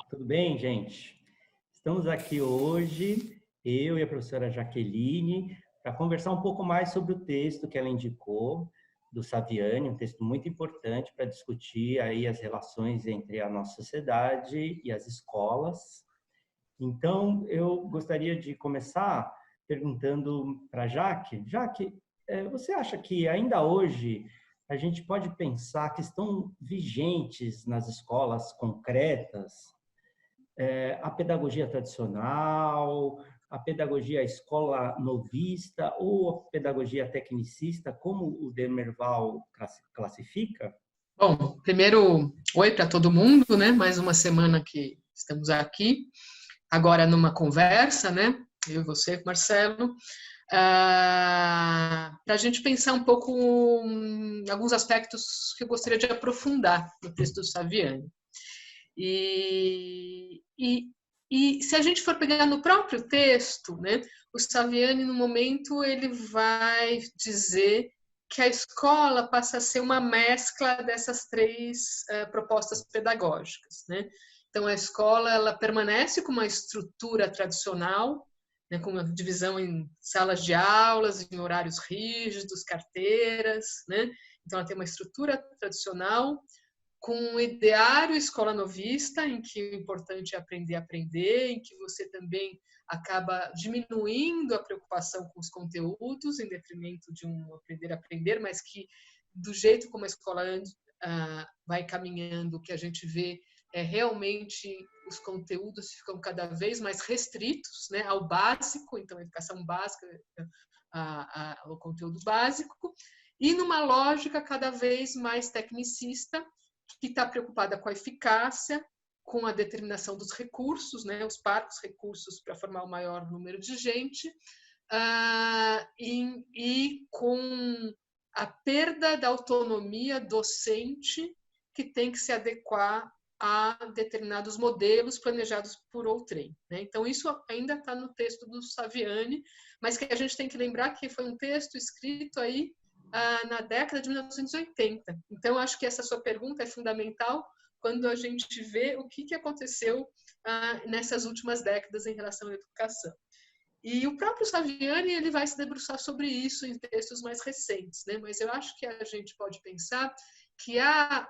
tudo bem, gente? Estamos aqui hoje, eu e a professora Jaqueline, para conversar um pouco mais sobre o texto que ela indicou, do Saviani, um texto muito importante para discutir aí as relações entre a nossa sociedade e as escolas. Então, eu gostaria de começar perguntando para a Jaque. Jaque, você acha que ainda hoje a gente pode pensar que estão vigentes nas escolas concretas a pedagogia tradicional, a pedagogia escola novista ou a pedagogia tecnicista, como o Demerval classifica? Bom, primeiro, oi para todo mundo, né? Mais uma semana que estamos aqui, agora numa conversa, né? Eu e você, Marcelo, para a gente pensar um pouco em alguns aspectos que eu gostaria de aprofundar no texto do Saviani. E se a gente for pegar no próprio texto, né? O Saviani, no momento, ele vai dizer que a escola passa a ser uma mescla dessas três propostas pedagógicas, né? Então, a escola ela permanece com uma estrutura tradicional, né, com uma divisão em salas de aulas, em horários rígidos, carteiras, né? Então, ela tem uma estrutura tradicional, com um ideário escola novista, em que o importante é aprender a aprender, em que você também acaba diminuindo a preocupação com os conteúdos, em detrimento de um aprender a aprender, mas que, do jeito como a escola vai caminhando, o que a gente vê é realmente os conteúdos ficam cada vez mais restritos, né, ao básico, então a educação básica, o conteúdo básico, e numa lógica cada vez mais tecnicista, que está preocupada com a eficácia, com a determinação dos recursos, né, os parcos recursos para formar o maior número de gente, e com a perda da autonomia docente que tem que se adequar a determinados modelos planejados por outrem, né? Então, isso ainda está no texto do Saviani, mas que a gente tem que lembrar que foi um texto escrito aí na década de 1980. Então, acho que essa sua pergunta é fundamental quando a gente vê o que aconteceu nessas últimas décadas em relação à educação. E o próprio Saviani ele vai se debruçar sobre isso em textos mais recentes, né? Mas eu acho que a gente pode pensar que há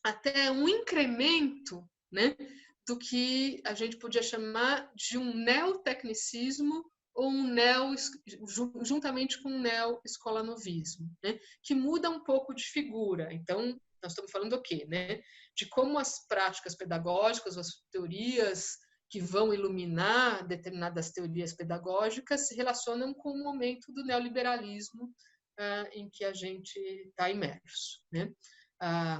até um incremento, né, do que a gente podia chamar de um neotecnicismo ou juntamente com um neo-escolanovismo, né, que muda um pouco de figura. Então, nós estamos falando o quê? Né? De como as práticas pedagógicas, as teorias que vão iluminar determinadas teorias pedagógicas se relacionam com o momento do neoliberalismo em que a gente está imerso, né?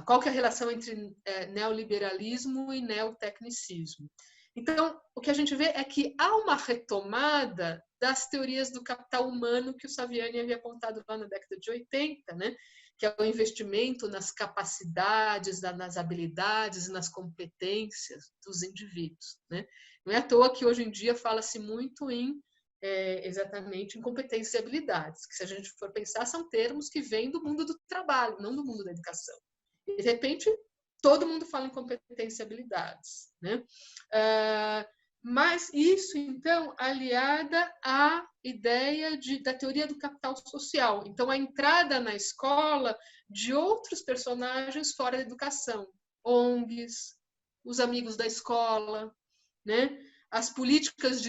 Qual que é a relação entre neoliberalismo e neotecnicismo? Então, o que a gente vê é que há uma retomada das teorias do capital humano que o Saviani havia apontado lá na década de 80, né? Que é o investimento nas capacidades, nas habilidades e nas competências dos indivíduos, né? Não é à toa que hoje em dia fala-se muito em exatamente em competências e habilidades, que se a gente for pensar são termos que vêm do mundo do trabalho, não do mundo da educação. E, de repente, todo mundo fala em competência e habilidades, né? Mas isso, então, aliada à ideia da teoria do capital social. Então, a entrada na escola de outros personagens fora da educação, ONGs, os amigos da escola, né? As políticas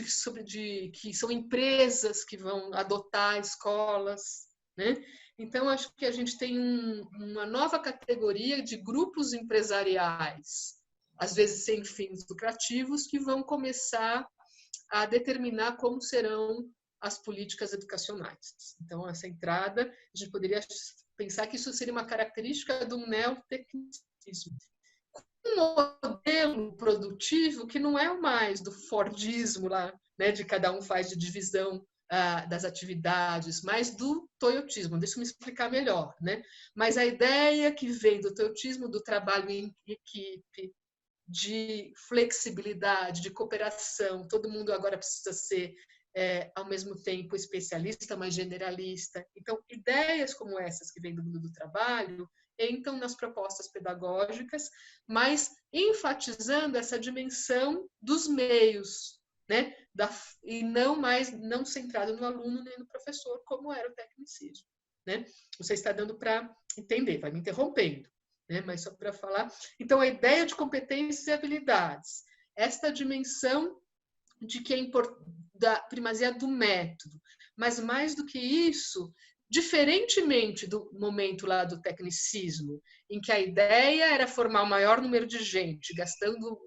que são empresas que vão adotar escolas, né? Então, acho que a gente tem uma nova categoria de grupos empresariais, às vezes sem fins lucrativos, que vão começar a determinar como serão as políticas educacionais. Então, essa entrada, a gente poderia pensar que isso seria uma característica do neotecnicismo. Um modelo produtivo que não é mais do Fordismo lá, né, de cada um faz de divisão das atividades, mas do toyotismo. Deixa eu me explicar melhor, né? Mas a ideia que vem do toyotismo, do trabalho em equipe, de flexibilidade, de cooperação, todo mundo agora precisa ser, ao mesmo tempo, especialista, mas generalista. Então, ideias como essas que vêm do mundo do trabalho, entram nas propostas pedagógicas, mas enfatizando essa dimensão dos meios, né? E não centrado no aluno nem no professor, como era o tecnicismo, né? Você está dando para entender, vai me interrompendo, né? Mas só para falar. Então, a ideia de competências e habilidades, esta dimensão de que da primazia do método, mas mais do que isso, diferentemente do momento lá do tecnicismo, em que a ideia era formar o maior número de gente, gastando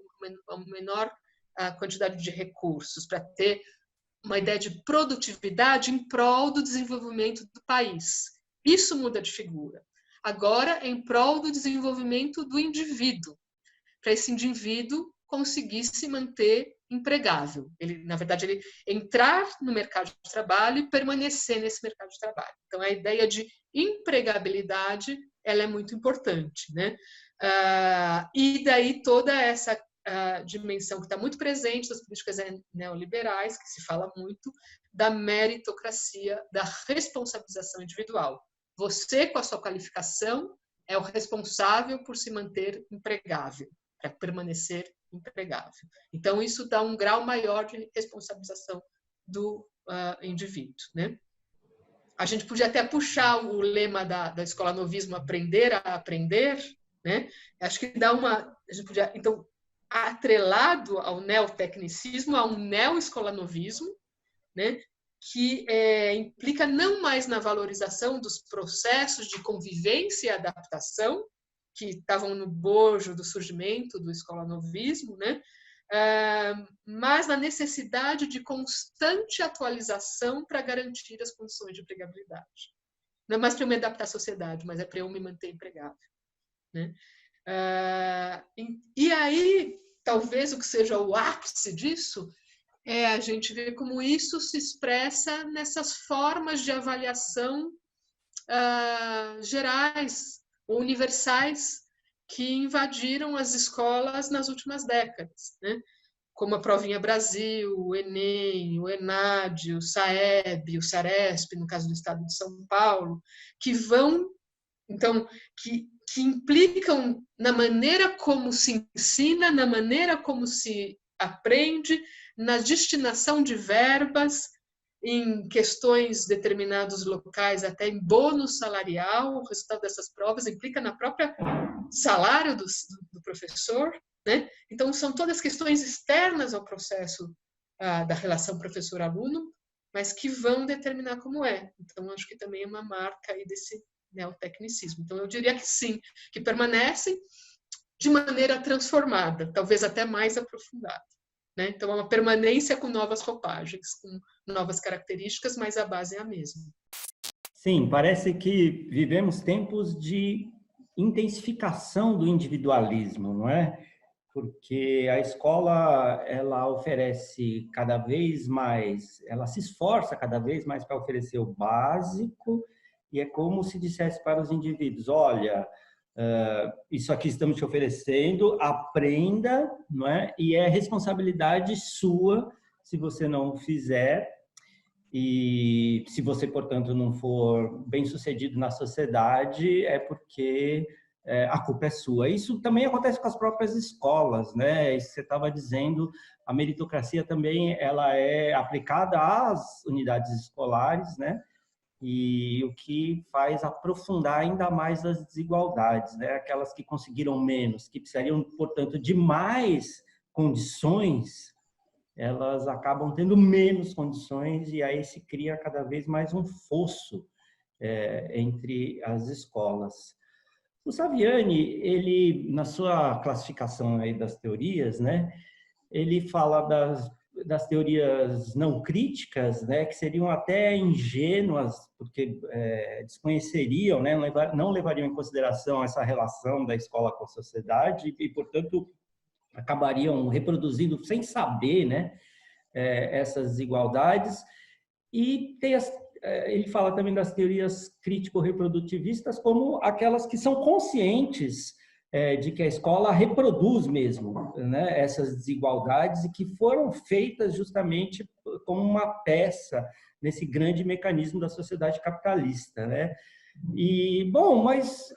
a menor quantidade de recursos para ter uma ideia de produtividade em prol do desenvolvimento do país. Isso muda de figura. Agora é em prol do desenvolvimento do indivíduo, para esse indivíduo conseguir se manter empregável. Na verdade, ele entrar no mercado de trabalho e permanecer nesse mercado de trabalho. Então, a ideia de empregabilidade, ela é muito importante, né? E daí toda essa dimensão que está muito presente das políticas neoliberais, que se fala muito, da meritocracia, da responsabilização individual. Você, com a sua qualificação, é o responsável por se manter empregável, para permanecer empregável. Então, isso dá um grau maior de responsabilização do indivíduo, né? A gente podia até puxar o lema da escola novismo, aprender a aprender, né? Acho que dá uma... A gente podia, então, atrelado ao neotecnicismo, a um neo-escolanovismo, né? Que implica não mais na valorização dos processos de convivência e adaptação, que estavam no bojo do surgimento do escolanovismo, né? Mas na necessidade de constante atualização para garantir as condições de empregabilidade. Não é mais para eu me adaptar à sociedade, mas é para eu me manter empregável, né? E aí, talvez o que seja o ápice disso é a gente ver como isso se expressa nessas formas de avaliação gerais, universais, que invadiram as escolas nas últimas décadas, né? Como a Provinha Brasil, o Enem, o ENAD, o SAEB, o SARESP, no caso do estado de São Paulo, que vão, então, que implicam na maneira como se ensina, na maneira como se aprende, na destinação de verbas, em questões determinados locais, até em bônus salarial. O resultado dessas provas implica na própria salário do professor, né? Então, são todas questões externas ao processo da relação professor-aluno, mas que vão determinar como é. Então, acho que também é uma marca aí desse neotecnicismo. Então, eu diria que sim, que permanecem de maneira transformada, talvez até mais aprofundada, né? Então, é uma permanência com novas roupagens, com novas características, mas a base é a mesma. Sim, parece que vivemos tempos de intensificação do individualismo, não é? Porque a escola, ela oferece cada vez mais, ela se esforça cada vez mais para oferecer o básico, e é como se dissesse para os indivíduos: olha, isso aqui estamos te oferecendo, aprenda, não é? E é responsabilidade sua se você não fizer. E se você, portanto, não for bem-sucedido na sociedade, é porque a culpa é sua. Isso também acontece com as próprias escolas, né? Isso que você estava dizendo, a meritocracia também ela é aplicada às unidades escolares, né? E o que faz aprofundar ainda mais as desigualdades, né? Aquelas que conseguiram menos, que precisariam, portanto, de mais condições, elas acabam tendo menos condições, e aí se cria cada vez mais um fosso entre as escolas. O Saviani, ele, na sua classificação aí das teorias, né, ele fala das teorias não críticas, né, que seriam até ingênuas, porque desconheceriam, né, não levariam em consideração essa relação da escola com a sociedade e, portanto, acabariam reproduzindo sem saber, né, essas desigualdades. E ele fala também das teorias crítico-reprodutivistas como aquelas que são conscientes de que a escola reproduz mesmo, né, essas desigualdades e que foram feitas justamente como uma peça nesse grande mecanismo da sociedade capitalista, né? E, bom, mas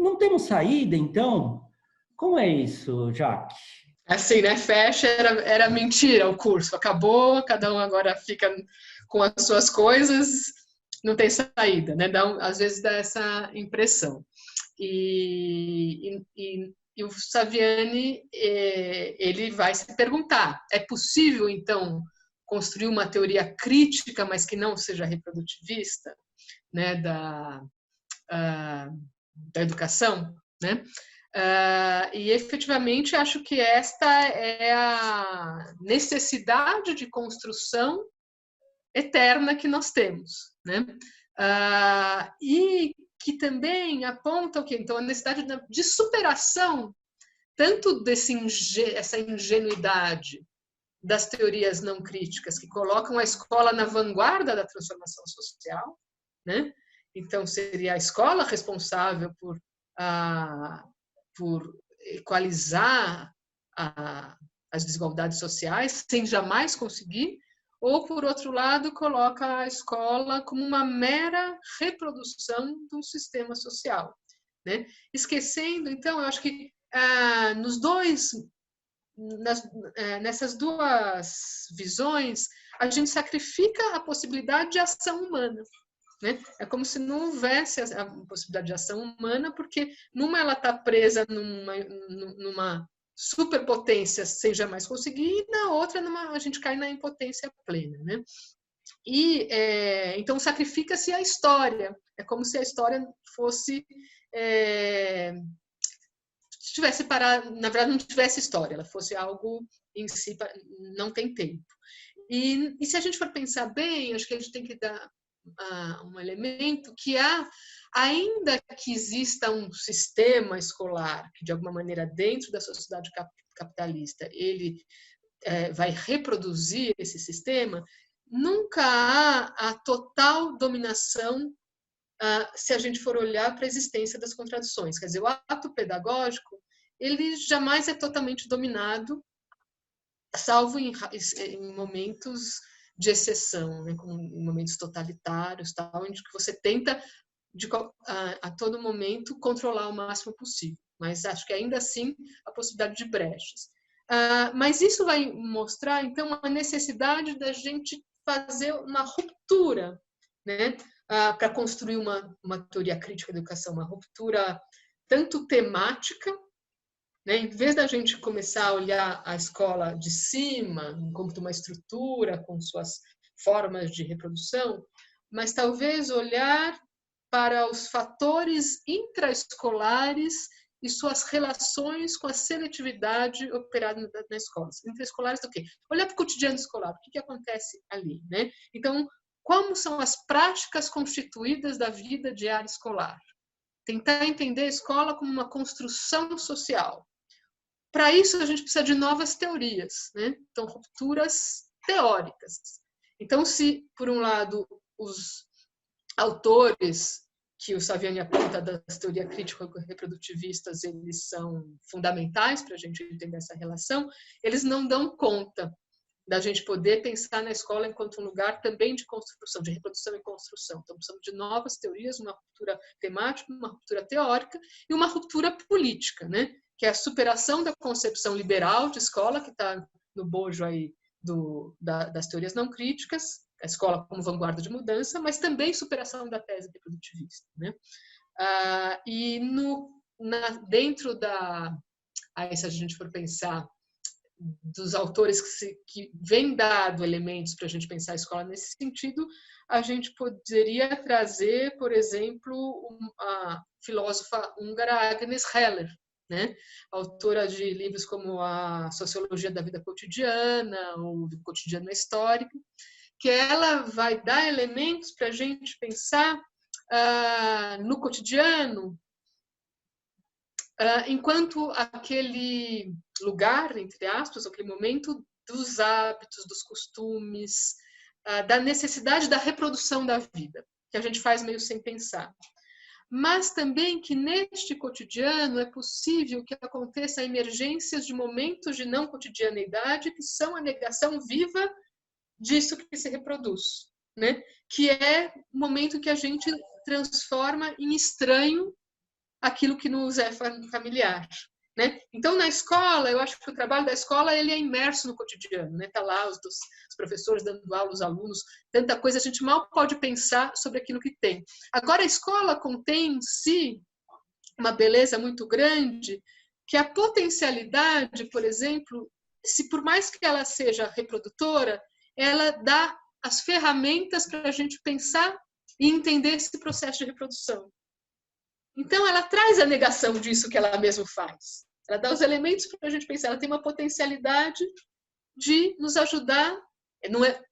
não temos saída, então? Como é isso, Jaque? Assim, né? Fecha, era mentira o curso. Acabou, cada um agora fica com as suas coisas, não tem saída, né? Às vezes dá essa impressão. E o Saviani, ele vai se perguntar, é possível, então, construir uma teoria crítica, mas que não seja reprodutivista, né, da educação, né? E efetivamente acho que esta é a necessidade de construção eterna que nós temos, né? E que também aponta o quê? Então, a necessidade de superação tanto essa ingenuidade das teorias não críticas que colocam a escola na vanguarda da transformação social, né? Então, seria a escola responsável por equalizar as desigualdades sociais, sem jamais conseguir, ou, por outro lado, coloca a escola como uma mera reprodução do sistema social, né? Esquecendo, então, eu acho que nessas duas visões, a gente sacrifica a possibilidade de ação humana, né? É como se não houvesse a possibilidade de ação humana, porque numa ela está presa numa superpotência sem jamais conseguir, e na outra a gente cai na impotência plena, né? E então sacrifica-se a história. É como se a história fosse tivesse parado, na verdade não tivesse história, ela fosse algo em si, não tem tempo. E se a gente for pensar bem, acho que a gente tem que dar um elemento que ainda que exista um sistema escolar que de alguma maneira dentro da sociedade capitalista ele vai reproduzir esse sistema, nunca há a total dominação se a gente for olhar para a existência das contradições. Quer dizer, o ato pedagógico ele jamais é totalmente dominado, salvo em momentos de exceção, né, como em momentos totalitários, tal, onde você tenta a todo momento controlar o máximo possível. Mas acho que ainda assim a possibilidade de brechas. Mas isso vai mostrar então a necessidade da gente fazer uma ruptura, né, para construir uma teoria crítica da educação, uma ruptura tanto temática, né? Em vez da gente começar a olhar a escola de cima, como uma estrutura com suas formas de reprodução, mas talvez olhar para os fatores intraescolares e suas relações com a seletividade operada na escola. Intraescolares do quê? Olhar para o cotidiano escolar, o que acontece ali, né? Então, como são as práticas constituídas da vida diária escolar? Tentar entender a escola como uma construção social. Para isso, a gente precisa de novas teorias, né? Então, rupturas teóricas. Então, se, por um lado, os autores que o Saviani aponta das teorias crítico-reprodutivistas, eles são fundamentais para a gente entender essa relação, eles não dão conta da gente poder pensar na escola enquanto um lugar também de construção, de reprodução e construção. Então, precisamos de novas teorias, uma ruptura temática, uma ruptura teórica e uma ruptura política, né? Que é a superação da concepção liberal de escola, que está no bojo aí das teorias não críticas, a escola como vanguarda de mudança, mas também superação da tese reprodutivista, né? E dentro aí se a gente for pensar dos autores que vêm dado elementos para a gente pensar a escola nesse sentido, a gente poderia trazer, por exemplo, a filósofa húngara Agnes Heller, né? Autora de livros como a Sociologia da Vida Cotidiana, o Cotidiano Histórico, que ela vai dar elementos para a gente pensar no cotidiano enquanto aquele lugar, entre aspas, aquele momento dos hábitos, dos costumes, da necessidade da reprodução da vida, que a gente faz meio sem pensar. Mas também que neste cotidiano é possível que aconteça emergências de momentos de não cotidianeidade que são a negação viva disso que se reproduz, né? Que é o momento que a gente transforma em estranho aquilo que nos é familiar. Né? Então, na escola, eu acho que o trabalho da escola ele é imerso no cotidiano. Né? Tá lá os professores dando aula, os alunos, tanta coisa, a gente mal pode pensar sobre aquilo que tem. Agora, a escola contém em si uma beleza muito grande, que a potencialidade, por exemplo, se por mais que ela seja reprodutora, ela dá as ferramentas para a gente pensar e entender esse processo de reprodução. Então, ela traz a negação disso que ela mesma faz. Ela dá os elementos para a gente pensar. Ela tem uma potencialidade de nos ajudar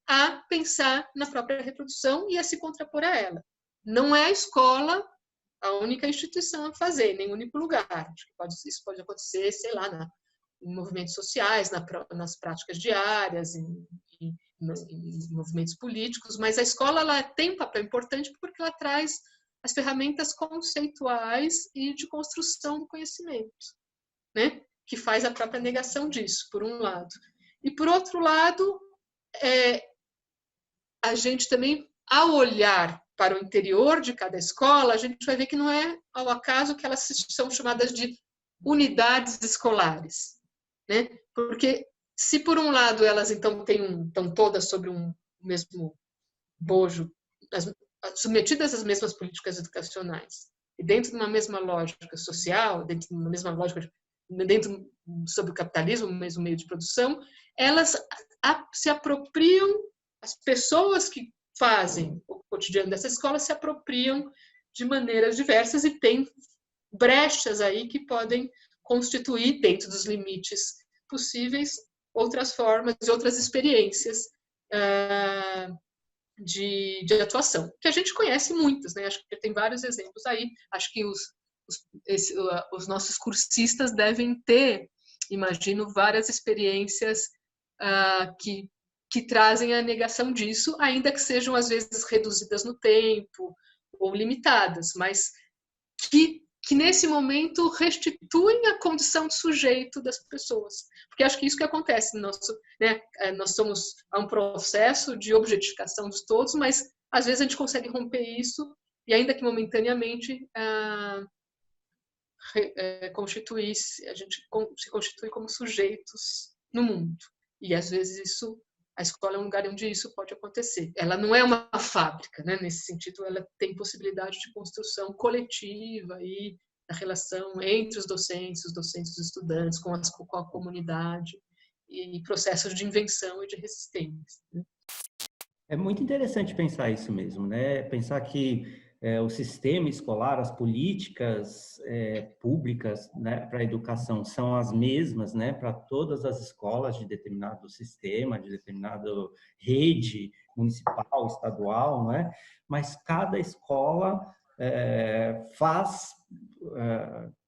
a pensar na própria reprodução e a se contrapor a ela. Não é a escola a única instituição a fazer, nem o único lugar. Acho que isso pode acontecer, sei lá, em movimentos sociais, nas práticas diárias, em movimentos políticos, mas a escola ela tem um papel importante porque ela traz as ferramentas conceituais e de construção do conhecimento, né? Que faz a própria negação disso, por um lado. E, por outro lado, a gente também, ao olhar para o interior de cada escola, a gente vai ver que não é ao acaso que elas são chamadas de unidades escolares, né? Porque se por um lado elas então estão todas sobre um mesmo bojo, submetidas às mesmas políticas educacionais e dentro de uma mesma lógica social, dentro de uma mesma lógica sobre o capitalismo, o mesmo meio de produção, elas se apropriam, as pessoas que fazem o cotidiano dessa escola se apropriam de maneiras diversas e tem brechas aí que podem constituir, dentro dos limites possíveis, outras formas e outras experiências de atuação, que a gente conhece muitas, né? Acho que tem vários exemplos aí. Acho que os nossos cursistas devem ter, imagino, várias experiências que trazem a negação disso, ainda que sejam, às vezes, reduzidas no tempo ou limitadas, mas que nesse momento restituem a condição de sujeito das pessoas. Porque acho que isso que acontece no nosso, né? Nós somos a um processo de objetificação de todos, mas às vezes a gente consegue romper isso e ainda que momentaneamente a gente se constitui como sujeitos no mundo. E às vezes a escola é um lugar onde isso pode acontecer. Ela não é uma fábrica, né? Nesse sentido, ela tem possibilidade de construção coletiva e da relação entre os docentes e os estudantes, com a comunidade, e processos de invenção e de resistência. Né? É muito interessante pensar isso mesmo, né? Pensar que o sistema escolar, as políticas públicas, né, para a educação são as mesmas, né, para todas as escolas de determinado sistema, de determinada rede municipal, estadual, não é? Mas cada escola faz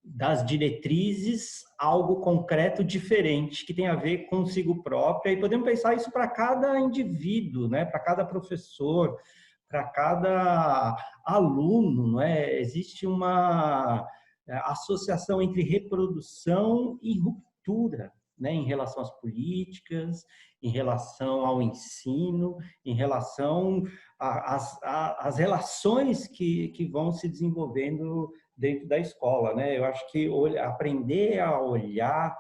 das diretrizes algo concreto diferente, que tem a ver consigo própria, e podemos pensar isso para cada indivíduo, né, para cada professor, para cada aluno, não é? Existe uma associação entre reprodução e ruptura, né? Em relação às políticas, em relação ao ensino, em relação às relações que vão se desenvolvendo dentro da escola, né? Eu acho que aprender a olhar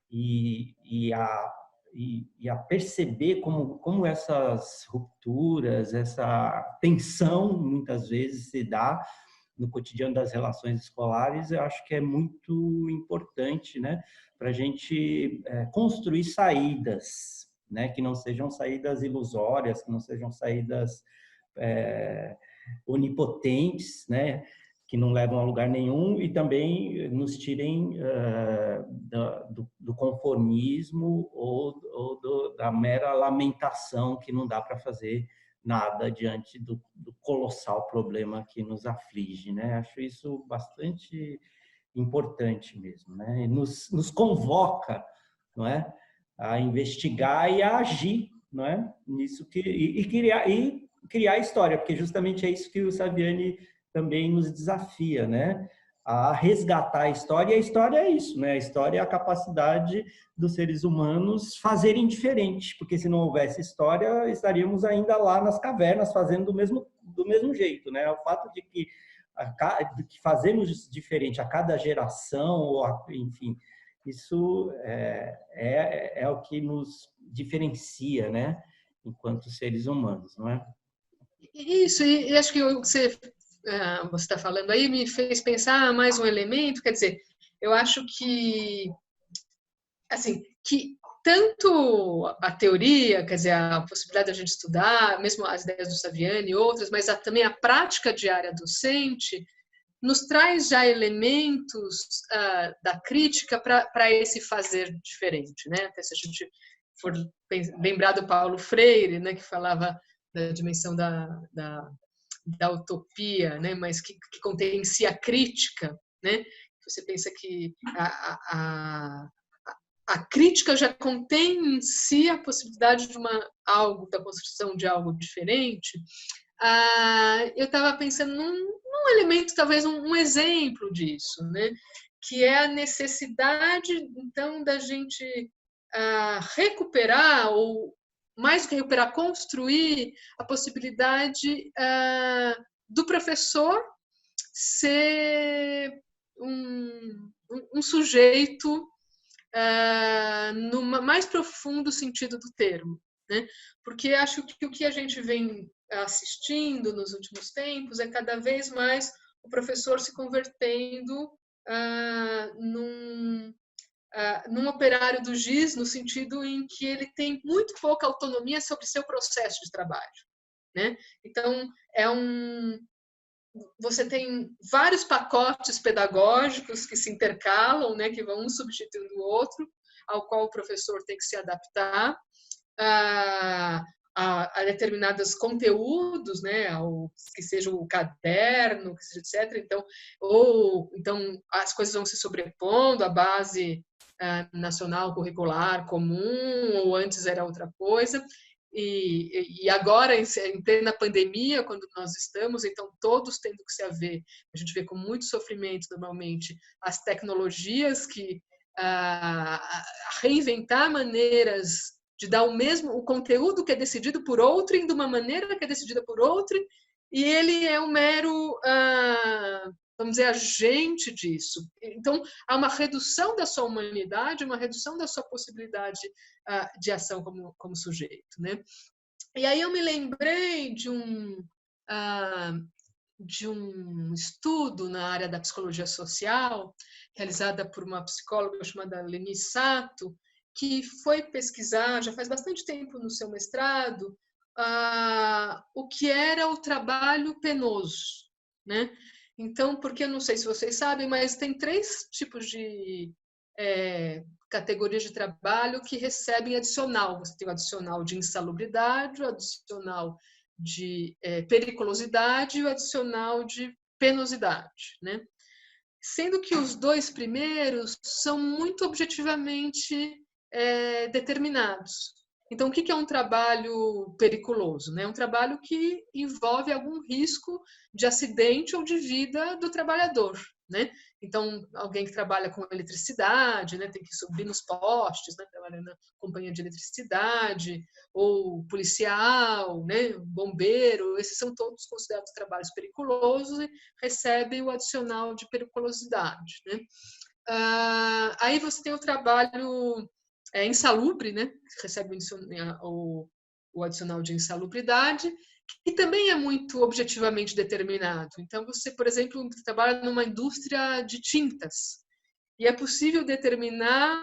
e a perceber como essas rupturas, essa tensão, muitas vezes, se dá no cotidiano das relações escolares, eu acho que é muito importante, né, para a gente construir saídas, né, que não sejam saídas ilusórias, que não sejam saídas onipotentes, né, que não levam a lugar nenhum e também nos tirem do conformismo ou da mera lamentação que não dá para fazer nada diante do colossal problema que nos aflige, né? Acho isso bastante importante mesmo, né? E nos convoca, não é, a investigar e a agir, não é, nisso e criar história, porque justamente é isso que o Saviani também nos desafia, né? A resgatar a história, e a história é isso, né? A história é a capacidade dos seres humanos fazerem diferente, porque se não houvesse história, estaríamos ainda lá nas cavernas fazendo do mesmo jeito, né? O fato de que que fazemos diferente a cada geração, enfim, isso é o que nos diferencia, né, enquanto seres humanos, não é? Isso, e acho que o que você está falando aí me fez pensar mais um elemento, quer dizer, eu acho que, assim, que tanto a teoria, quer dizer, a possibilidade de a gente estudar, mesmo as ideias do Saviani e outras, mas também a prática diária docente, nos traz já elementos da crítica para esse fazer diferente, né? Até se a gente for lembrar do Paulo Freire, né, que falava da dimensão da utopia, né, mas que contém em si a crítica, né? Você pensa que a crítica já contém em si a possibilidade de da construção de algo diferente. Eu estava pensando num elemento, talvez um exemplo disso, né? Que é a necessidade, então, da gente recuperar, ou mais do que recuperar, construir a possibilidade do professor ser um sujeito no mais profundo sentido do termo, né? Porque acho que o que a gente vem assistindo nos últimos tempos é cada vez mais o professor se convertendo num operário do giz, no sentido em que ele tem muito pouca autonomia sobre seu processo de trabalho, né? Então, você tem vários pacotes pedagógicos que se intercalam, né, que vão um substituindo o outro, ao qual o professor tem que se adaptar a determinados conteúdos, né, que seja o caderno, que seja etc. Então as coisas vão se sobrepondo, a base nacional curricular comum, ou antes era outra coisa. E agora, em plena pandemia, quando nós estamos, então todos tendo que se haver, a gente vê com muito sofrimento, normalmente, as tecnologias que reinventar maneiras de dar o conteúdo que é decidido por outro, de uma maneira que é decidida por outro, e ele é um mero, vamos dizer, agente disso. Então, há uma redução da sua humanidade, uma redução da sua possibilidade de ação como sujeito, né? E aí eu me lembrei de um estudo na área da psicologia social, realizada por uma psicóloga chamada Leni Sato, que foi pesquisar, já faz bastante tempo no seu mestrado, o que era o trabalho penoso, né? Então, porque eu não sei se vocês sabem, mas tem 3 tipos de categorias de trabalho que recebem adicional. Você tem o adicional de insalubridade, o adicional de periculosidade e o adicional de penosidade, né? Sendo que os 2 primeiros são muito objetivamente determinados. Então, o que é um trabalho periculoso? É um trabalho que envolve algum risco de acidente ou de vida do trabalhador, né? Então, alguém que trabalha com eletricidade, né, tem que subir nos postes, né, trabalhando na companhia de eletricidade, ou policial, né, bombeiro, esses são todos considerados trabalhos periculosos e recebem o adicional de periculosidade, né? Aí você tem o trabalho insalubre, né, que recebe o adicional de insalubridade, que também é muito objetivamente determinado. Então, você, por exemplo, trabalha numa indústria de tintas e é possível determinar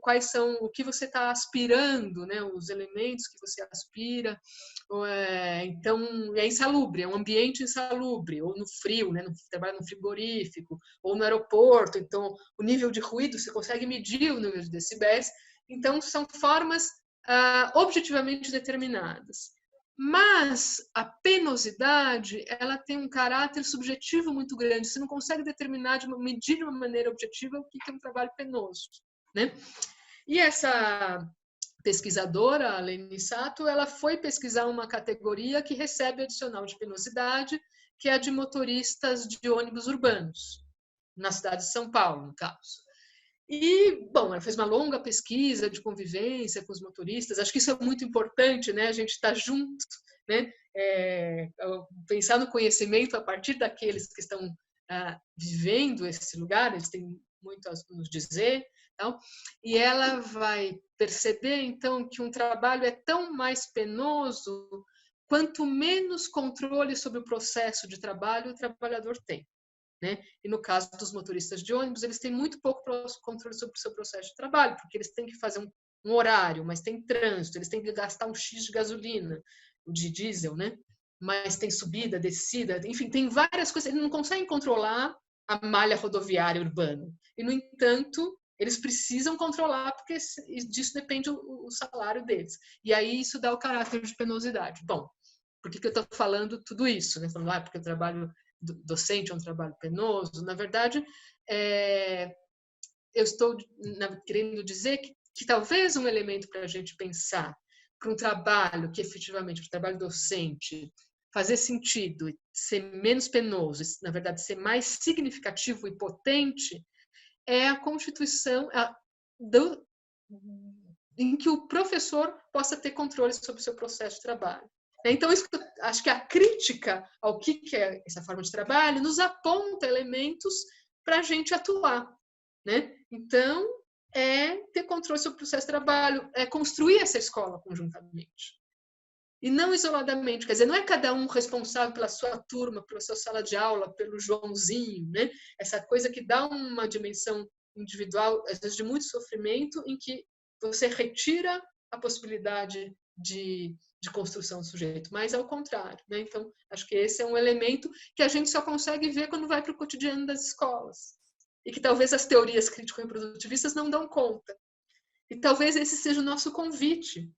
quais são o que você está aspirando, né, os elementos que você aspira. Então, é insalubre, é um ambiente insalubre, ou no frio, né, trabalha no frigorífico, ou no aeroporto. Então, o nível de ruído, você consegue medir o número de decibéis. Então, são formas objetivamente determinadas. Mas a penosidade, ela tem um caráter subjetivo muito grande. Você não consegue medir de uma maneira objetiva o que é um trabalho penoso, né? E essa pesquisadora, a Leni Sato, ela foi pesquisar uma categoria que recebe adicional de penosidade, que é a de motoristas de ônibus urbanos, na cidade de São Paulo, no caso. E, bom, ela fez uma longa pesquisa de convivência com os motoristas. Acho que isso é muito importante, né? A gente está junto, né? pensar no conhecimento a partir daqueles que estão vivendo esse lugar, eles têm muito a nos dizer, então, e ela vai perceber, então, que um trabalho é tão mais penoso quanto menos controle sobre o processo de trabalho o trabalhador tem. Né? E no caso dos motoristas de ônibus, eles têm muito pouco controle sobre o seu processo de trabalho, porque eles têm que fazer um horário, mas tem trânsito, eles têm que gastar um X de gasolina, de diesel, né? Mas tem subida, descida, enfim, tem várias coisas, eles não conseguem controlar a malha rodoviária urbana. E, no entanto, eles precisam controlar, porque disso depende o salário deles. E aí isso dá o caráter de penosidade. Bom, por que eu estou falando tudo isso? Né? Falando, porque o trabalho docente é um trabalho penoso. Na verdade, eu estou querendo dizer que talvez um elemento para a gente pensar para um trabalho que efetivamente, para o trabalho docente, fazer sentido, ser menos penoso, na verdade, ser mais significativo e potente, é a constituição em que o professor possa ter controle sobre o seu processo de trabalho. Então, acho que a crítica ao que é essa forma de trabalho nos aponta elementos para a gente atuar. Né? Então, ter controle sobre o processo de trabalho, construir essa escola conjuntamente. E não isoladamente, quer dizer, não é cada um responsável pela sua turma, pela sua sala de aula, pelo Joãozinho, né? Essa coisa que dá uma dimensão individual, às vezes de muito sofrimento, em que você retira a possibilidade de construção do sujeito, mas ao contrário. Né? Então, acho que esse é um elemento que a gente só consegue ver quando vai para o cotidiano das escolas. E que talvez as teorias crítico-reprodutivistas não dão conta. E talvez esse seja o nosso convite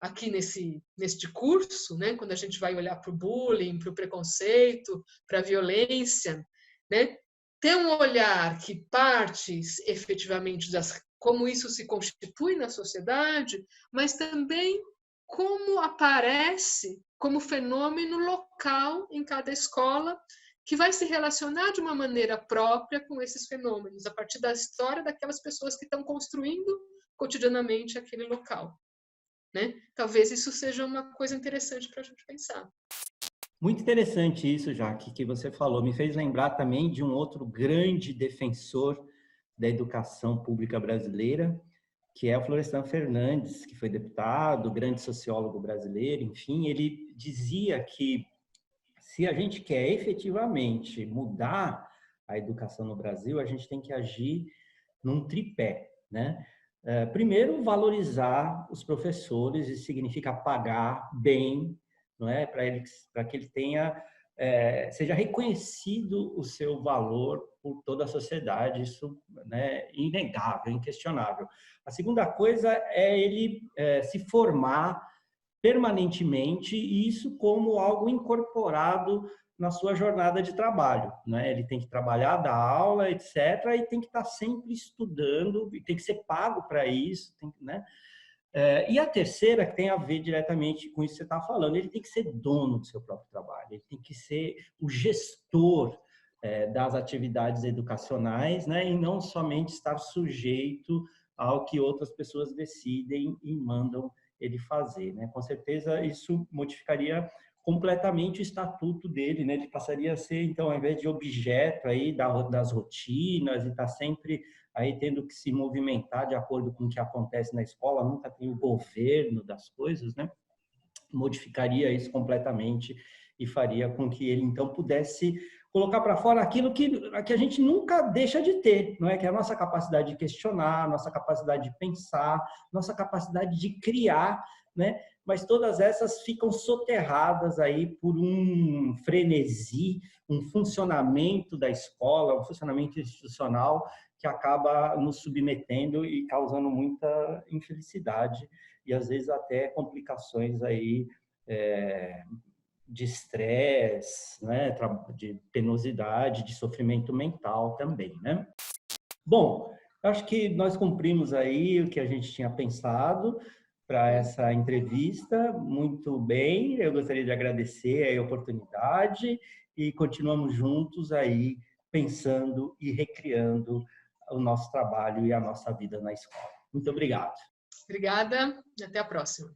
aqui neste curso, né? Quando a gente vai olhar para o bullying, para o preconceito, para a violência, né? Ter um olhar que parte efetivamente como isso se constitui na sociedade, mas também como aparece como fenômeno local em cada escola, que vai se relacionar de uma maneira própria com esses fenômenos, a partir da história daquelas pessoas que estão construindo cotidianamente aquele local. Né? Talvez isso seja uma coisa interessante para a gente pensar. Muito interessante isso, Jaque, que você falou. Me fez lembrar também de um outro grande defensor da educação pública brasileira, que é o Florestan Fernandes, que foi deputado, grande sociólogo brasileiro, enfim, ele dizia que se a gente quer efetivamente mudar a educação no Brasil, a gente tem que agir num tripé, né? Primeiro, valorizar os professores, isso significa pagar bem, não é? Para que ele tenha, seja reconhecido o seu valor por toda a sociedade, isso, né, inegável, inquestionável. A segunda coisa é ele se formar permanentemente, e isso como algo incorporado na sua jornada de trabalho, né? Ele tem que trabalhar, dar aula, etc., e tem que estar sempre estudando, e tem que ser pago para isso, né? E a terceira, que tem a ver diretamente com isso que você está falando, ele tem que ser dono do seu próprio trabalho, ele tem que ser o gestor das atividades educacionais, né? E não somente estar sujeito ao que outras pessoas decidem e mandam ele fazer, né? Com certeza isso modificaria completamente o estatuto dele, né? Ele passaria a ser, então, ao invés de objeto aí das rotinas e estar sempre aí tendo que se movimentar de acordo com o que acontece na escola, nunca tem o governo das coisas, né? Modificaria isso completamente e faria com que ele, então, pudesse colocar para fora aquilo que a gente nunca deixa de ter, não é? Que é a nossa capacidade de questionar, nossa capacidade de pensar, nossa capacidade de criar, né? Mas todas essas ficam soterradas aí por um frenesi, um funcionamento da escola, um funcionamento institucional que acaba nos submetendo e causando muita infelicidade e às vezes até complicações aí de estresse, né, de penosidade, de sofrimento mental também, né? Bom, acho que nós cumprimos aí o que a gente tinha pensado para essa entrevista. Muito bem, eu gostaria de agradecer a oportunidade e continuamos juntos aí pensando e recriando o nosso trabalho e a nossa vida na escola. Muito obrigado. Obrigada e até a próxima.